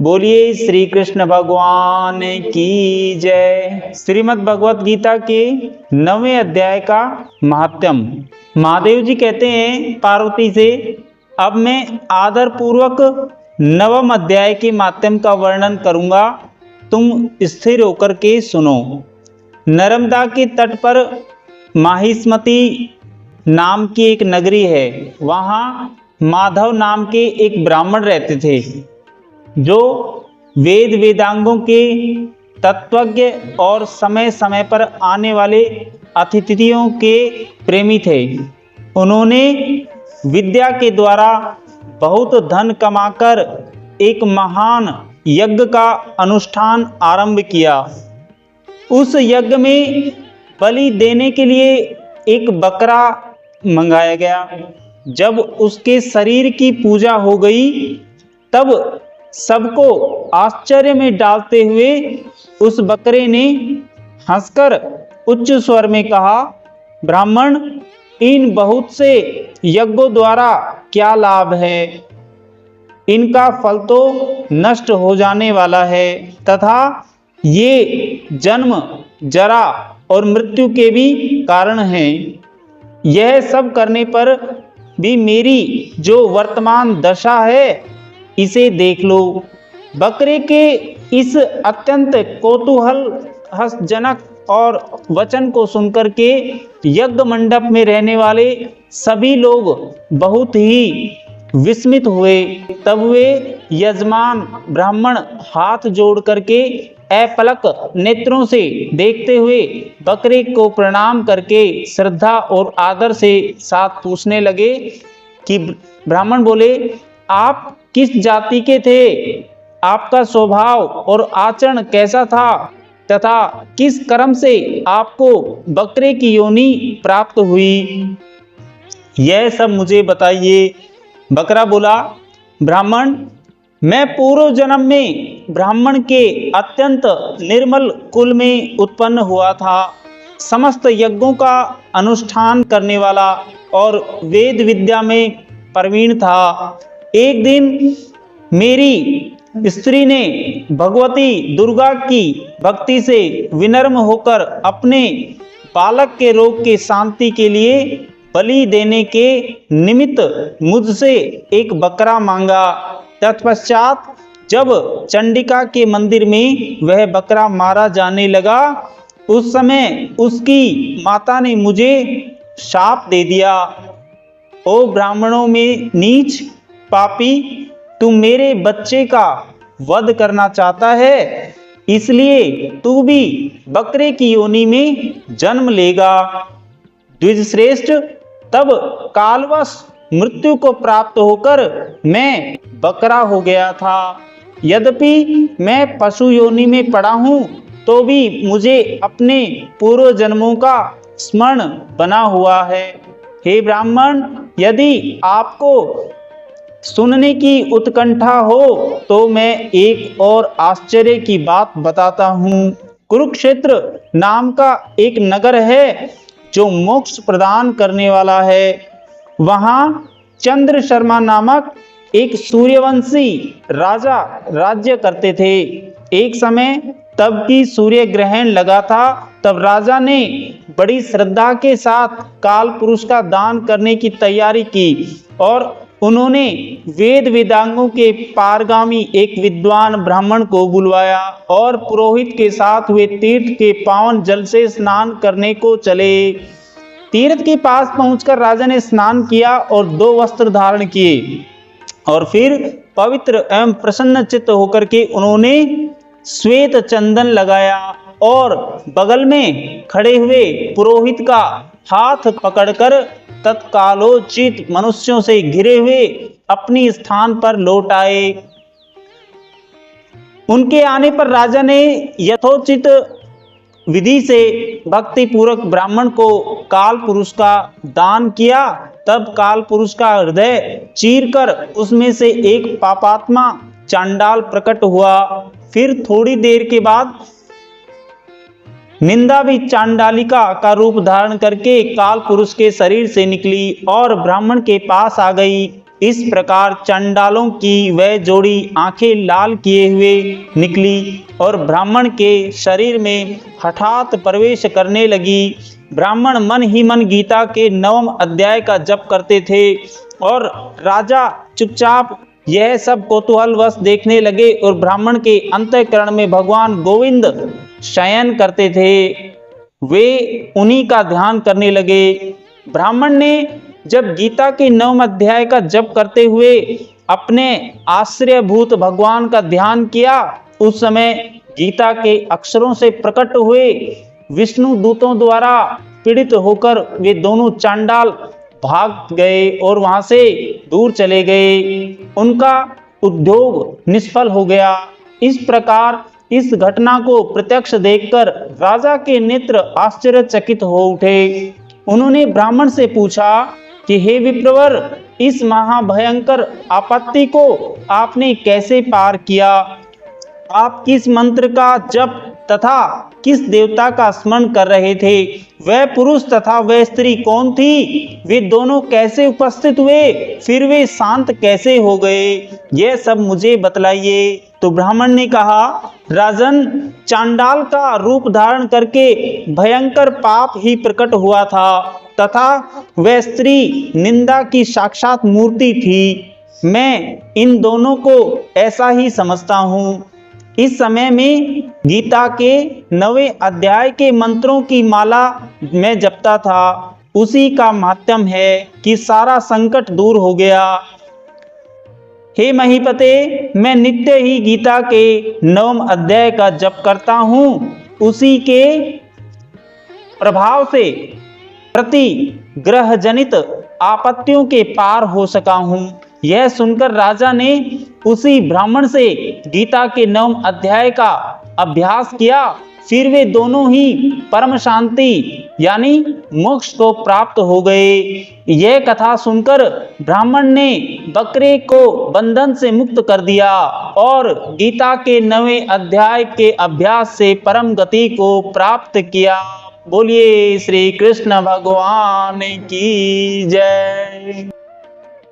बोलिए श्री कृष्ण भगवान की जय। श्रीमद् भगवत गीता के 9वें अध्याय का महात्म्य। महादेव जी कहते हैं पार्वती से, अब मैं आदर पूर्वक 9वें अध्याय के महात्म्य का वर्णन करूंगा, तुम स्थिर होकर के सुनो। नर्मदा के तट पर माहिष्मती नाम की एक नगरी है। वहां माधव नाम के एक ब्राह्मण रहते थे, जो वेद वेदांगों के तत्वज्ञ और समय समय पर आने वाले अतिथियों के प्रेमी थे। उन्होंने विद्या के द्वारा बहुत धन कमाकर एक महान यज्ञ का अनुष्ठान आरंभ किया। उस यज्ञ में बलि देने के लिए एक बकरा मंगाया गया। जब उसके शरीर की पूजा हो गई, तब सबको आश्चर्य में डालते हुए उस बकरे ने हंसकर उच्च स्वर में कहा, ब्राह्मण, इन बहुत से यज्ञों द्वारा क्या लाभ है? इनका फल तो नष्ट हो जाने वाला है तथा ये जन्म, जरा और मृत्यु के भी कारण हैं। यह सब करने पर भी मेरी जो वर्तमान दशा है, इसे देख लो। बकरे के इस अत्यंत कौतूहलजनक और वचन को सुनकर के यज्ञ मंडप में रहने वाले सभी लोग बहुत ही विस्मित हुए। तब वे यजमान ब्राह्मण हाथ जोड़ करके अपलक नेत्रों से देखते हुए बकरे को प्रणाम करके श्रद्धा और आदर से साथ पूछने लगे कि ब्राह्मण बोले, आप किस जाति के थे? आपका स्वभाव और आचरण कैसा था तथा किस कर्म से आपको बकरे की योनि प्राप्त हुई? यह सब मुझे बताइए। बकरा बोला, ब्राह्मण, मैं पूर्व जन्म में ब्राह्मण के अत्यंत निर्मल कुल में उत्पन्न हुआ था। समस्त यज्ञों का अनुष्ठान करने वाला और वेद विद्या में प्रवीण था। एक दिन मेरी स्त्री ने भगवती दुर्गा की भक्ति से विनम्र होकर अपने बालक के रोग की शांति के लिए बलि देने के निमित्त मुझसे एक बकरा मांगा। तत्पश्चात जब चंडिका के मंदिर में वह बकरा मारा जाने लगा, उस समय उसकी माता ने मुझे शाप दे दिया, ओ ब्राह्मणों में नीच पापी, तू मेरे बच्चे का वध करना चाहता है, इसलिए तू भी बकरे की योनि में जन्म लेगा। द्विजश्रेष्ठ, तब कालवश मृत्यु को प्राप्त होकर मैं बकरा हो गया था। यद्यपि मैं पशु योनि में पड़ा हूँ, तो भी मुझे अपने पूर्व जन्मों का स्मरण बना हुआ है। हे ब्राह्मण, यदि आपको सुनने की उत्कंठा हो तो मैं एक और आश्चर्य की बात बताता हूँ। कुरुक्षेत्र नाम का एक नगर है जो मोक्ष प्रदान करने वाला है। वहाँ चंद्र शर्मा नामक एक सूर्यवंशी राजा राज्य करते थे। एक समय तब की सूर्य ग्रहण लगा था। तब राजा ने बड़ी श्रद्धा के साथ काल पुरुष का दान करने की तैयारी की और उन्होंने वेद वेदांगों के पारगामी एक विद्वान ब्राह्मण को बुलवाया और पुरोहित के साथ वे तीर्थ के पावन जल से स्नान करने को चले। तीर्थ के पास पहुंचकर राजा ने स्नान किया और 2 वस्त्र धारण किए और फिर पवित्र एवं प्रसन्न चित्त होकर के उन्होंने श्वेत चंदन लगाया और बगल में खड़े हुए पुरोहित का हाथ पकड़कर तत्कालोचित मनुष्यों से घिरे हुए अपनी स्थान पर लौट आए। उनके आने पर राजा ने यथोचित विधि से भक्ति पूर्वक ब्राह्मण को काल पुरुष का दान किया। तब काल पुरुष का हृदय चीरकर उसमें से एक पापात्मा चांडाल प्रकट हुआ। फिर थोड़ी देर के बाद निंदा भी चांडालिका का रूप धारण करके काल पुरुष के शरीर से निकली और ब्राह्मण के पास आ गई। इस प्रकार चंडालों की वह जोड़ी आंखें लाल किए हुए निकली और ब्राह्मण के शरीर में हठात प्रवेश करने लगी। ब्राह्मण मन ही मन गीता के 9वें अध्याय का जप करते थे और राजा चुपचाप यह सब कौतूहलवश देखने लगे और ब्राह्मण के अंतःकरण में भगवान गोविंद शयन करते थे, वे उन्हीं का ध्यान करने लगे। ब्राह्मण ने जब गीता के 9वें अध्याय का जप करते हुए अपने आश्रयभूत भगवान का ध्यान किया, उस समय गीता के अक्षरों से प्रकट हुए विष्णु दूतों द्वारा पीड़ित होकर वे दोनों चांडाल भाग गए और वहां से दूर चले गए। उनका उद्योग निष्फल हो गया। इस प्रकार इस घटना को प्रत्यक्ष देखकर राजा के नेत्र आश्चर्यचकित हो उठे। उन्होंने ब्राह्मण से पूछा कि हे विप्रवर, इस महाभयंकर आपत्ति को आपने कैसे पार किया? आप किस मंत्र का जप तथा किस देवता का स्मरण कर रहे थे? वह पुरुष तथा वह स्त्री कौन थी? वे दोनों कैसे उपस्थित हुए? फिर वे शांत कैसे हो गए? यह सब मुझे बतलाइए। तो ब्राह्मण ने कहा, राजन, चांडाल का रूप धारण करके भयंकर पाप ही प्रकट हुआ था तथा वह स्त्री निंदा की साक्षात मूर्ति थी। मैं इन दोनों को ऐसा ही समझता हूँ। इस समय में गीता के 9वें अध्याय के मंत्रों की माला मैं जपता था, उसी का माध्यम है कि सारा संकट दूर हो गया। हे महीपते, मैं नित्य ही गीता के 9वें अध्याय का जप करता हूँ, उसी के प्रभाव से प्रति ग्रह जनित आपत्तियों के पार हो सका हूँ। यह सुनकर राजा ने उसी ब्राह्मण से गीता के 9वें अध्याय का अभ्यास किया। फिर वे दोनों ही परम शांति यानी मोक्ष को प्राप्त हो गए। यह कथा सुनकर ब्राह्मण ने बकरे को बंधन से मुक्त कर दिया और गीता के 9वें अध्याय के अभ्यास से परम गति को प्राप्त किया। बोलिए श्री कृष्ण भगवान की जय।